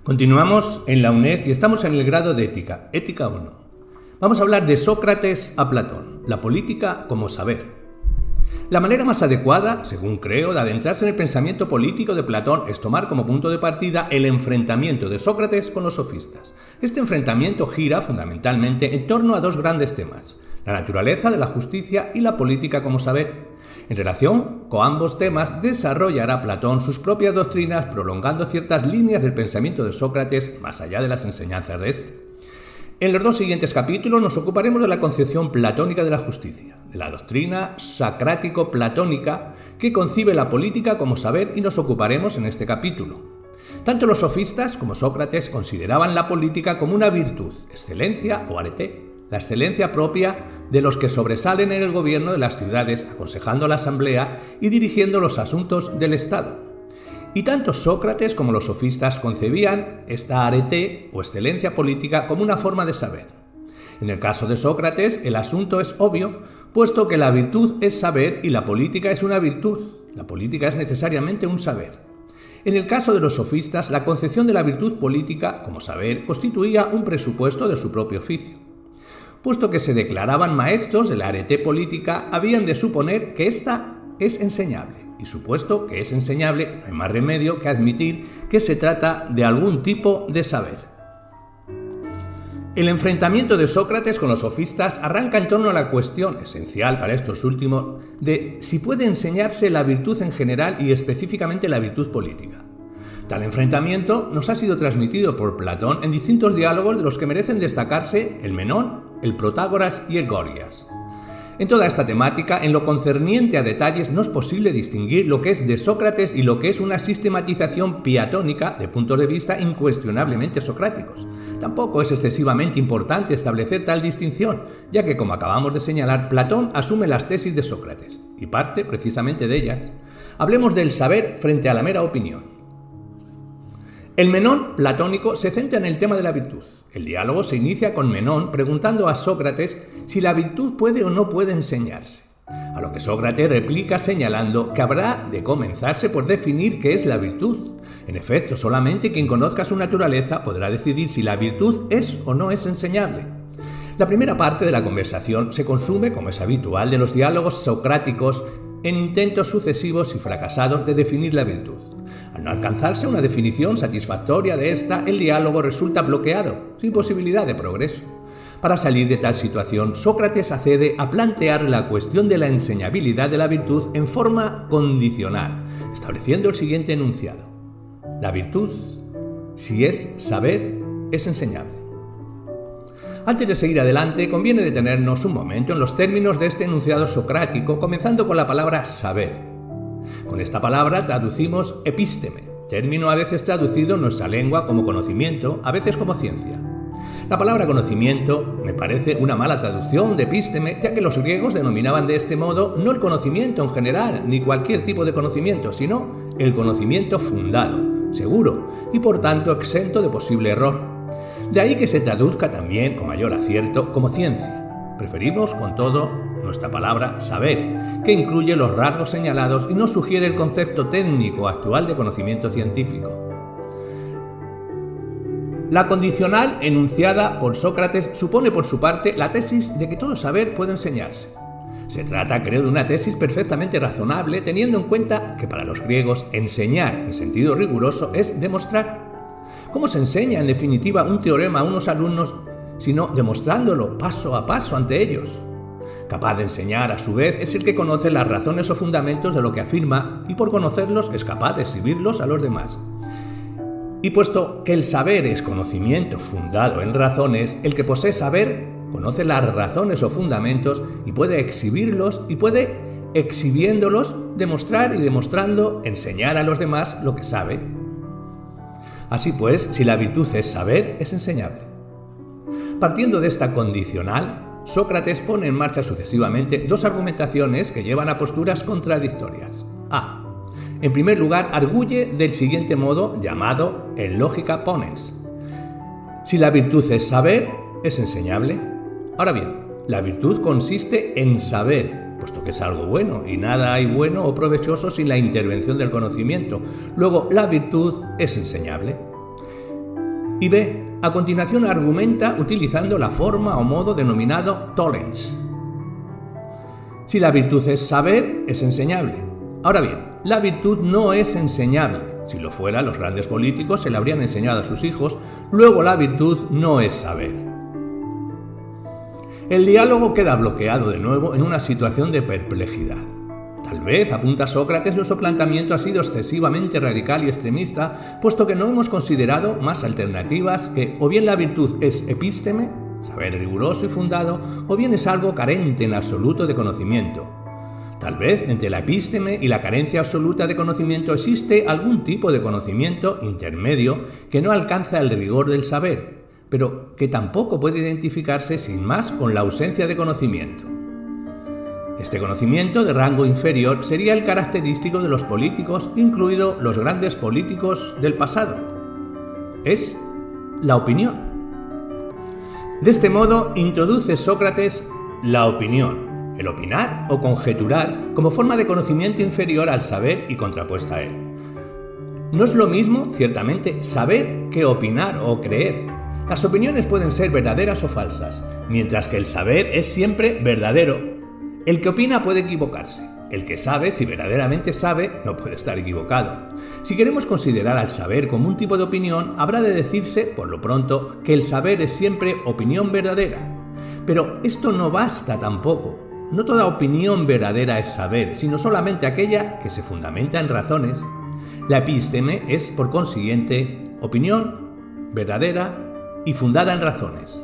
Continuamos en la UNED y estamos en el grado de Ética, Ética 1. Vamos a hablar de Sócrates a Platón, la política como saber. La manera más adecuada, según creo, de adentrarse en el pensamiento político de Platón es tomar como punto de partida el enfrentamiento de Sócrates con los sofistas. Este enfrentamiento gira fundamentalmente en torno a dos grandes temas: la naturaleza de la justicia y la política como saber. En relación con ambos temas, desarrollará Platón sus propias doctrinas, prolongando ciertas líneas del pensamiento de Sócrates más allá de las enseñanzas de este. En los dos siguientes capítulos nos ocuparemos de la concepción platónica de la justicia, de la doctrina sacrático-platónica que concibe la política como saber, y nos ocuparemos en este capítulo. Tanto los sofistas como Sócrates consideraban la política como una virtud, excelencia o arete, la excelencia propia de los que sobresalen en el gobierno de las ciudades, aconsejando a la asamblea y dirigiendo los asuntos del Estado. Y tanto Sócrates como los sofistas concebían esta arete o excelencia política como una forma de saber. En el caso de Sócrates, el asunto es obvio, puesto que la virtud es saber y la política es una virtud. La política es necesariamente un saber. En el caso de los sofistas, la concepción de la virtud política como saber constituía un presupuesto de su propio oficio. Puesto que se declaraban maestros de la arete política, habían de suponer que ésta es enseñable. Y supuesto que es enseñable, no hay más remedio que admitir que se trata de algún tipo de saber. El enfrentamiento de Sócrates con los sofistas arranca en torno a la cuestión, esencial para estos últimos, de si puede enseñarse la virtud en general y específicamente la virtud política. Tal enfrentamiento nos ha sido transmitido por Platón en distintos diálogos, de los que merecen destacarse el Menón, el Protágoras y el Gorgias. En toda esta temática, en lo concerniente a detalles, no es posible distinguir lo que es de Sócrates y lo que es una sistematización piatónica de puntos de vista incuestionablemente socráticos. Tampoco es excesivamente importante establecer tal distinción, ya que, como acabamos de señalar, Platón asume las tesis de Sócrates, y parte precisamente de ellas. Hablemos del saber frente a la mera opinión. El Menón platónico se centra en el tema de la virtud. El diálogo se inicia con Menón preguntando a Sócrates si la virtud puede o no puede enseñarse. A lo que Sócrates replica señalando que habrá de comenzarse por definir qué es la virtud. En efecto, solamente quien conozca su naturaleza podrá decidir si la virtud es o no es enseñable. La primera parte de la conversación se consume, como es habitual de los diálogos socráticos, en intentos sucesivos y fracasados de definir la virtud. Al no alcanzarse una definición satisfactoria de esta, el diálogo resulta bloqueado, sin posibilidad de progreso. Para salir de tal situación, Sócrates accede a plantear la cuestión de la enseñabilidad de la virtud en forma condicional, estableciendo el siguiente enunciado: la virtud, si es saber, es enseñable. Antes de seguir adelante, conviene detenernos un momento en los términos de este enunciado socrático, comenzando con la palabra saber. Con esta palabra traducimos epísteme, término a veces traducido en nuestra lengua como conocimiento, a veces como ciencia. La palabra conocimiento me parece una mala traducción de epísteme, ya que los griegos denominaban de este modo no el conocimiento en general, ni cualquier tipo de conocimiento, sino el conocimiento fundado, seguro y por tanto exento de posible error. De ahí que se traduzca también con mayor acierto como ciencia. Preferimos, con todo, nuestra palabra saber, que incluye los rasgos señalados y nos sugiere el concepto técnico actual de conocimiento científico. La condicional enunciada por Sócrates supone por su parte la tesis de que todo saber puede enseñarse. Se trata, creo, de una tesis perfectamente razonable, teniendo en cuenta que para los griegos enseñar en sentido riguroso es demostrar. ¿Cómo se enseña, en definitiva, un teorema a unos alumnos, sino demostrándolo paso a paso ante ellos? Capaz de enseñar, a su vez, es el que conoce las razones o fundamentos de lo que afirma y por conocerlos es capaz de exhibirlos a los demás. Y puesto que el saber es conocimiento fundado en razones, el que posee saber conoce las razones o fundamentos y puede exhibirlos y puede, exhibiéndolos, demostrar y demostrando, enseñar a los demás lo que sabe. Así pues, si la virtud es saber, es enseñable. Partiendo de esta condicional, Sócrates pone en marcha sucesivamente dos argumentaciones que llevan a posturas contradictorias. A. En primer lugar, arguye del siguiente modo, llamado en lógica ponens: si la virtud es saber, es enseñable. Ahora bien, la virtud consiste en saber, puesto que es algo bueno, y nada hay bueno o provechoso sin la intervención del conocimiento. Luego, la virtud es enseñable. Y B. A continuación argumenta utilizando la forma o modo denominado tollens. Si la virtud es saber, es enseñable. Ahora bien, la virtud no es enseñable. Si lo fuera, los grandes políticos se la habrían enseñado a sus hijos. Luego la virtud no es saber. El diálogo queda bloqueado de nuevo en una situación de perplejidad. Tal vez, apunta Sócrates, nuestro planteamiento ha sido excesivamente radical y extremista, puesto que no hemos considerado más alternativas que o bien la virtud es epísteme, saber riguroso y fundado, o bien es algo carente en absoluto de conocimiento. Tal vez entre la epísteme y la carencia absoluta de conocimiento existe algún tipo de conocimiento intermedio que no alcanza el rigor del saber, pero que tampoco puede identificarse sin más con la ausencia de conocimiento. Este conocimiento de rango inferior sería el característico de los políticos, incluidos los grandes políticos del pasado. Es la opinión. De este modo, introduce Sócrates la opinión, el opinar o conjeturar como forma de conocimiento inferior al saber y contrapuesta a él. No es lo mismo, ciertamente, saber que opinar o creer. Las opiniones pueden ser verdaderas o falsas, mientras que el saber es siempre verdadero. El que opina puede equivocarse. El que sabe, si verdaderamente sabe, no puede estar equivocado. Si queremos considerar al saber como un tipo de opinión, habrá de decirse, por lo pronto, que el saber es siempre opinión verdadera. Pero esto no basta tampoco. No toda opinión verdadera es saber, sino solamente aquella que se fundamenta en razones. La epísteme es, por consiguiente, opinión verdadera y fundada en razones.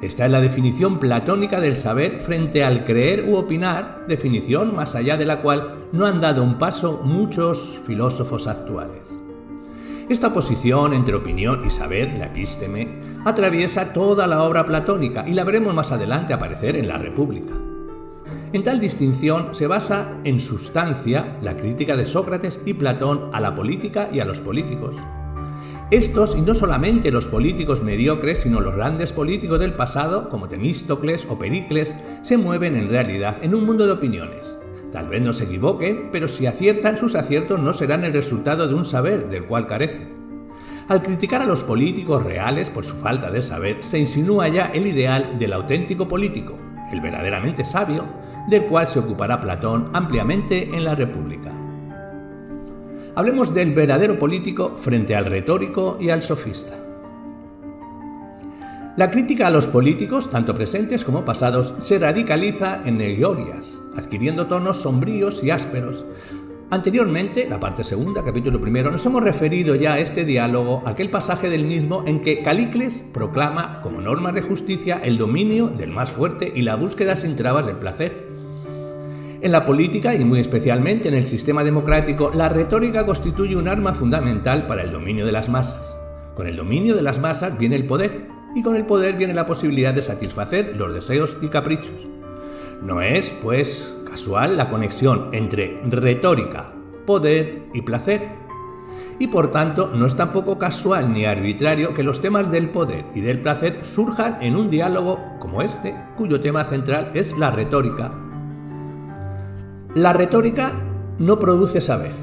Esta es la definición platónica del saber frente al creer u opinar, definición más allá de la cual no han dado un paso muchos filósofos actuales. Esta oposición entre opinión y saber, la epísteme, atraviesa toda la obra platónica y la veremos más adelante aparecer en la República. En tal distinción se basa en sustancia la crítica de Sócrates y Platón a la política y a los políticos. Estos, y no solamente los políticos mediocres, sino los grandes políticos del pasado, como Temístocles o Pericles, se mueven en realidad en un mundo de opiniones. Tal vez no se equivoquen, pero si aciertan, sus aciertos no serán el resultado de un saber del cual carecen. Al criticar a los políticos reales por su falta de saber, se insinúa ya el ideal del auténtico político, el verdaderamente sabio, del cual se ocupará Platón ampliamente en la República. Hablemos del verdadero político frente al retórico y al sofista. La crítica a los políticos, tanto presentes como pasados, se radicaliza en el Gorgias, adquiriendo tonos sombríos y ásperos. Anteriormente, la parte segunda, capítulo primero, nos hemos referido ya a este diálogo, aquel pasaje del mismo en que Calícles proclama como norma de justicia el dominio del más fuerte y la búsqueda sin trabas del placer. En la política, y muy especialmente en el sistema democrático, la retórica constituye un arma fundamental para el dominio de las masas. Con el dominio de las masas viene el poder, y con el poder viene la posibilidad de satisfacer los deseos y caprichos. No es, pues, casual la conexión entre retórica, poder y placer. Y por tanto, no es tampoco casual ni arbitrario que los temas del poder y del placer surjan en un diálogo como este, cuyo tema central es la retórica. La retórica no produce saber.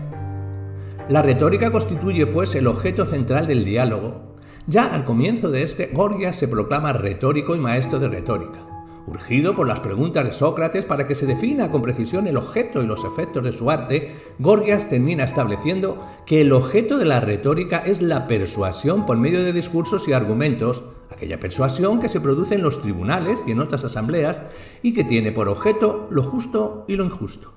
La retórica constituye, pues, el objeto central del diálogo. Ya al comienzo de este, Gorgias se proclama retórico y maestro de retórica. Urgido por las preguntas de Sócrates para que se defina con precisión el objeto y los efectos de su arte, Gorgias termina estableciendo que el objeto de la retórica es la persuasión por medio de discursos y argumentos, aquella persuasión que se produce en los tribunales y en otras asambleas y que tiene por objeto lo justo y lo injusto.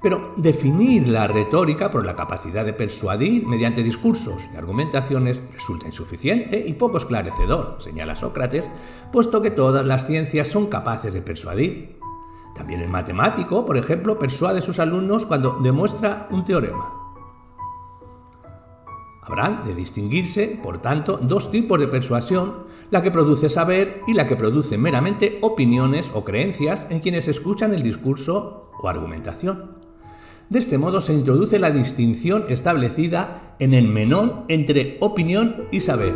Pero definir la retórica por la capacidad de persuadir mediante discursos y argumentaciones resulta insuficiente y poco esclarecedor, señala Sócrates, puesto que todas las ciencias son capaces de persuadir. También el matemático, por ejemplo, persuade a sus alumnos cuando demuestra un teorema. Habrán de distinguirse, por tanto, dos tipos de persuasión, la que produce saber y la que produce meramente opiniones o creencias en quienes escuchan el discurso o argumentación. De este modo se introduce la distinción establecida en el Menón entre opinión y saber.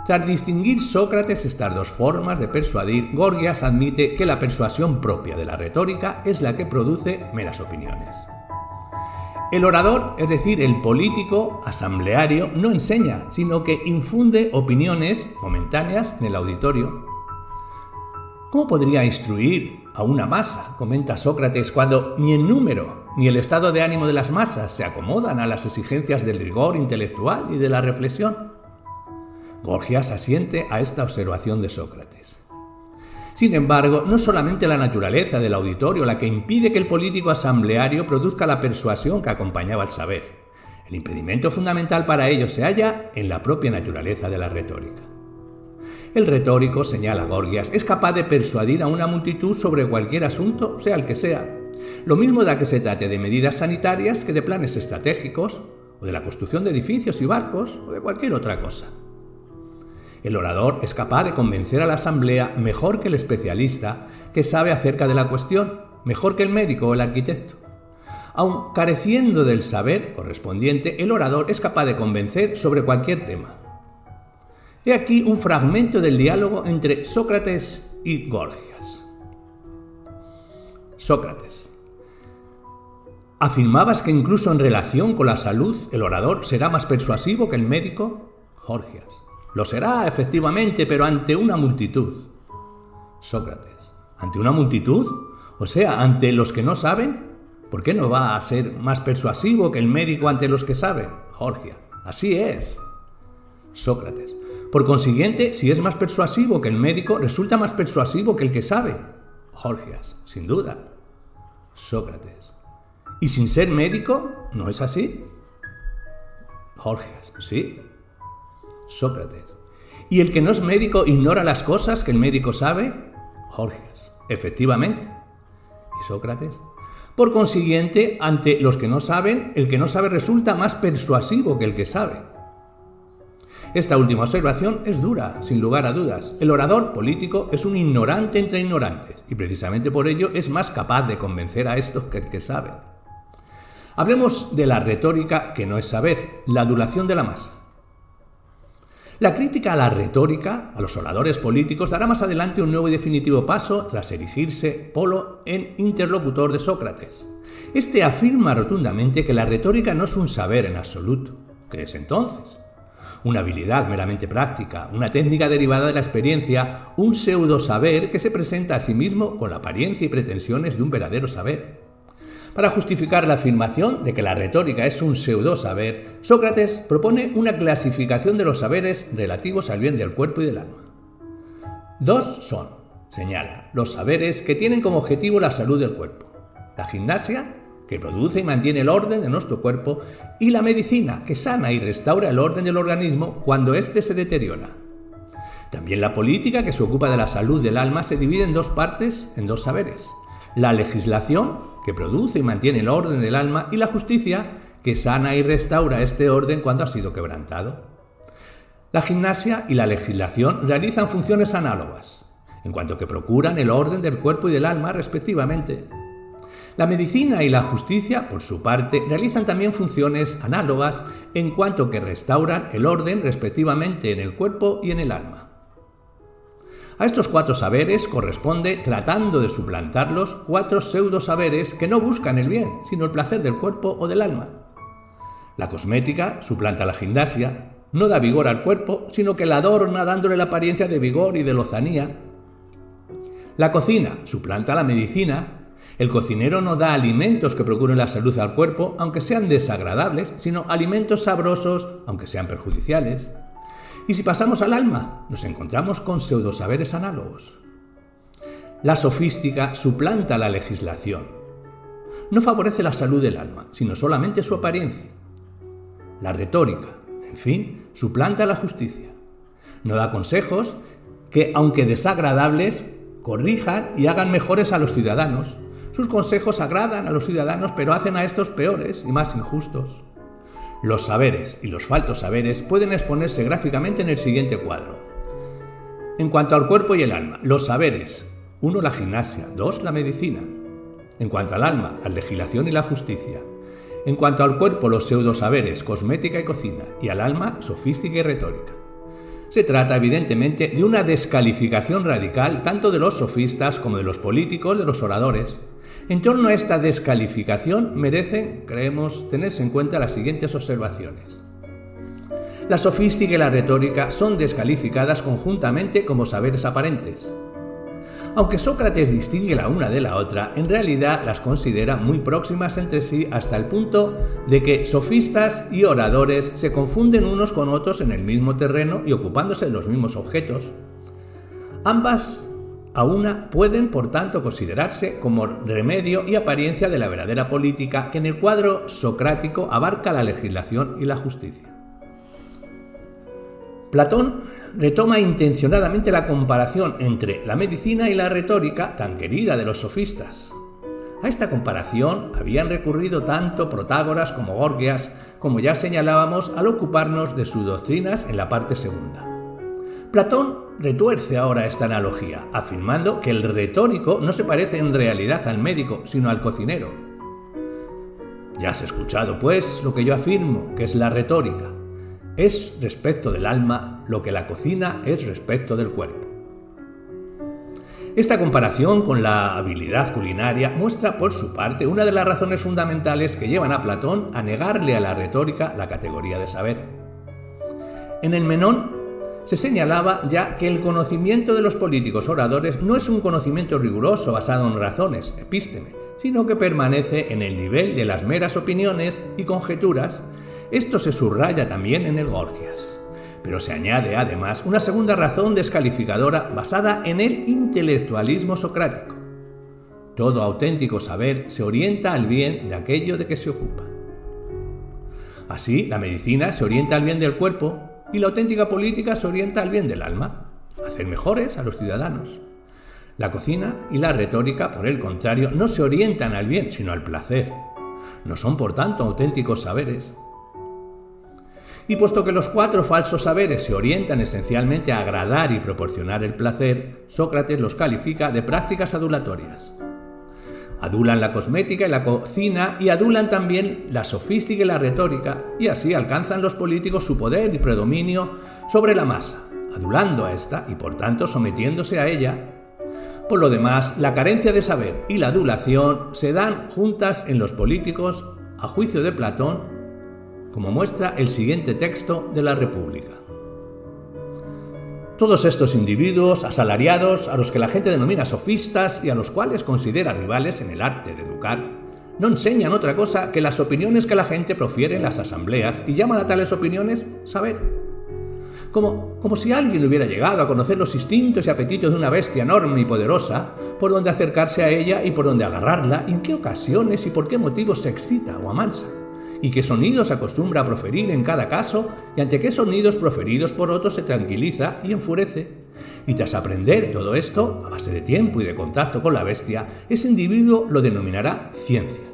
Tras distinguir Sócrates estas dos formas de persuadir, Gorgias admite que la persuasión propia de la retórica es la que produce meras opiniones. El orador, es decir, el político asambleario, no enseña, sino que infunde opiniones momentáneas en el auditorio. ¿Cómo podría instruir a una masa, comenta Sócrates, cuando ni el número ni el estado de ánimo de las masas se acomodan a las exigencias del rigor intelectual y de la reflexión? Gorgias asiente a esta observación de Sócrates. Sin embargo, no solamente la naturaleza del auditorio la que impide que el político asambleario produzca la persuasión que acompañaba al saber. El impedimento fundamental para ello se halla en la propia naturaleza de la retórica. El retórico, señala Gorgias, es capaz de persuadir a una multitud sobre cualquier asunto, sea el que sea. Lo mismo da que se trate de medidas sanitarias que de planes estratégicos, o de la construcción de edificios y barcos, o de cualquier otra cosa. El orador es capaz de convencer a la asamblea mejor que el especialista que sabe acerca de la cuestión, mejor que el médico o el arquitecto. Aun careciendo del saber correspondiente, el orador es capaz de convencer sobre cualquier tema. He aquí un fragmento del diálogo entre Sócrates y Gorgias. Sócrates: ¿afirmabas que incluso en relación con la salud el orador será más persuasivo que el médico? Gorgias: lo será, efectivamente, pero ante una multitud. Sócrates: ¿ante una multitud? O sea, ante los que no saben. ¿Por qué no va a ser más persuasivo que el médico ante los que saben? Gorgias: así es. Sócrates: por consiguiente, si es más persuasivo que el médico, resulta más persuasivo que el que sabe. Gorgias: sin duda. Sócrates: ¿y sin ser médico no es así? Gorgias: sí. Sócrates: ¿y el que no es médico ignora las cosas que el médico sabe? Gorgias: efectivamente. ¿Y Sócrates? Por consiguiente, ante los que no saben, el que no sabe resulta más persuasivo que el que sabe. Esta última observación es dura, sin lugar a dudas. El orador político es un ignorante entre ignorantes, y precisamente por ello es más capaz de convencer a estos que el que sabe. Hablemos de la retórica que no es saber, la adulación de la masa. La crítica a la retórica, a los oradores políticos, dará más adelante un nuevo y definitivo paso tras erigirse Polo en interlocutor de Sócrates. Este afirma rotundamente que la retórica no es un saber en absoluto. ¿Qué es entonces? Una habilidad meramente práctica, una técnica derivada de la experiencia, un pseudo-saber que se presenta a sí mismo con la apariencia y pretensiones de un verdadero saber. Para justificar la afirmación de que la retórica es un pseudo-saber, Sócrates propone una clasificación de los saberes relativos al bien del cuerpo y del alma. Dos son, señala, los saberes que tienen como objetivo la salud del cuerpo: la gimnasia, que produce y mantiene el orden de nuestro cuerpo, y la medicina, que sana y restaura el orden del organismo cuando éste se deteriora. También la política, que se ocupa de la salud del alma, se divide en dos partes, en dos saberes: la legislación, que produce y mantiene el orden del alma, y la justicia, que sana y restaura este orden cuando ha sido quebrantado. La gimnasia y la legislación realizan funciones análogas, en cuanto que procuran el orden del cuerpo y del alma respectivamente. La medicina y la justicia, por su parte, realizan también funciones análogas en cuanto que restauran el orden respectivamente en el cuerpo y en el alma. A estos cuatro saberes corresponde, tratando de suplantarlos, cuatro pseudo-saberes que no buscan el bien, sino el placer del cuerpo o del alma. La cosmética suplanta la gimnasia, no da vigor al cuerpo, sino que la adorna dándole la apariencia de vigor y de lozanía. La cocina suplanta la medicina. El cocinero no da alimentos que procuren la salud al cuerpo, aunque sean desagradables, sino alimentos sabrosos, aunque sean perjudiciales. Y si pasamos al alma, nos encontramos con pseudosaberes análogos. La sofística suplanta la legislación. No favorece la salud del alma, sino solamente su apariencia. La retórica, en fin, suplanta la justicia. No da consejos que, aunque desagradables, corrijan y hagan mejores a los ciudadanos. Sus consejos agradan a los ciudadanos, pero hacen a estos peores y más injustos. Los saberes y los faltos saberes pueden exponerse gráficamente en el siguiente cuadro. En cuanto al cuerpo y el alma, los saberes: 1. La gimnasia, 2. La medicina. En cuanto al alma, la legislación y la justicia. En cuanto al cuerpo, los pseudosaberes, cosmética y cocina, y al alma, sofística y retórica. Se trata, evidentemente, de una descalificación radical tanto de los sofistas como de los políticos, de los oradores. En torno a esta descalificación merecen, creemos, tenerse en cuenta las siguientes observaciones. La sofística y la retórica son descalificadas conjuntamente como saberes aparentes. Aunque Sócrates distingue la una de la otra, en realidad las considera muy próximas entre sí hasta el punto de que sofistas y oradores se confunden unos con otros en el mismo terreno y ocupándose de los mismos objetos. Ambas a una pueden, por tanto, considerarse como remedio y apariencia de la verdadera política que en el cuadro socrático abarca la legislación y la justicia. Platón retoma intencionadamente la comparación entre la medicina y la retórica tan querida de los sofistas. A esta comparación habían recurrido tanto Protágoras como Gorgias, como ya señalábamos al ocuparnos de sus doctrinas en la parte segunda. Platón retuerce ahora esta analogía, afirmando que el retórico no se parece en realidad al médico, sino al cocinero. Ya has escuchado, pues, lo que yo afirmo, que es la retórica. Es respecto del alma lo que la cocina es respecto del cuerpo. Esta comparación con la habilidad culinaria muestra por su parte una de las razones fundamentales que llevan a Platón a negarle a la retórica la categoría de saber. En el Menón se señalaba ya que el conocimiento de los políticos oradores no es un conocimiento riguroso basado en razones, epísteme, sino que permanece en el nivel de las meras opiniones y conjeturas. Esto se subraya también en el Gorgias. Pero se añade además una segunda razón descalificadora basada en el intelectualismo socrático. Todo auténtico saber se orienta al bien de aquello de que se ocupa. Así, la medicina se orienta al bien del cuerpo y la auténtica política se orienta al bien del alma, hacer mejores a los ciudadanos. La cocina y la retórica, por el contrario, no se orientan al bien, sino al placer. No son, por tanto, auténticos saberes. Y puesto que los 4 falsos saberes se orientan esencialmente a agradar y proporcionar el placer, Sócrates los califica de prácticas adulatorias. Adulan la cosmética y la cocina y adulan también la sofística y la retórica, y así alcanzan los políticos su poder y predominio sobre la masa, adulando a esta y por tanto sometiéndose a ella. Por lo demás, la carencia de saber y la adulación se dan juntas en los políticos, a juicio de Platón, como muestra el siguiente texto de la República. Todos estos individuos asalariados, a los que la gente denomina sofistas y a los cuales considera rivales en el arte de educar, no enseñan otra cosa que las opiniones que la gente profiere en las asambleas y llaman a tales opiniones saber. Como si alguien hubiera llegado a conocer los instintos y apetitos de una bestia enorme y poderosa, por dónde acercarse a ella y por dónde agarrarla, y en qué ocasiones y por qué motivos se excita o amansa, y qué sonidos acostumbra a proferir en cada caso, y ante qué sonidos proferidos por otros se tranquiliza y enfurece. Y tras aprender todo esto, a base de tiempo y de contacto con la bestia, ese individuo lo denominará ciencia,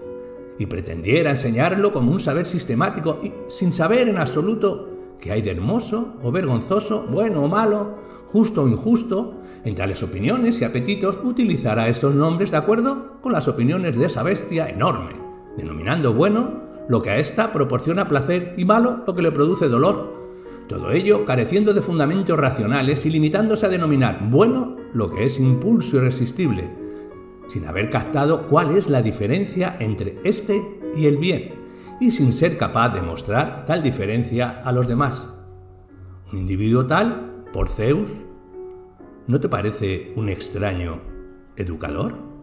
y pretendiera enseñarlo como un saber sistemático, y sin saber en absoluto qué hay de hermoso o vergonzoso, bueno o malo, justo o injusto. En tales opiniones y apetitos utilizará estos nombres de acuerdo con las opiniones de esa bestia enorme, denominando bueno lo que a ésta proporciona placer y malo lo que le produce dolor. Todo ello careciendo de fundamentos racionales y limitándose a denominar bueno lo que es impulso irresistible, sin haber captado cuál es la diferencia entre este y el bien, y sin ser capaz de mostrar tal diferencia a los demás. Un individuo tal, por Zeus, ¿no te parece un extraño educador?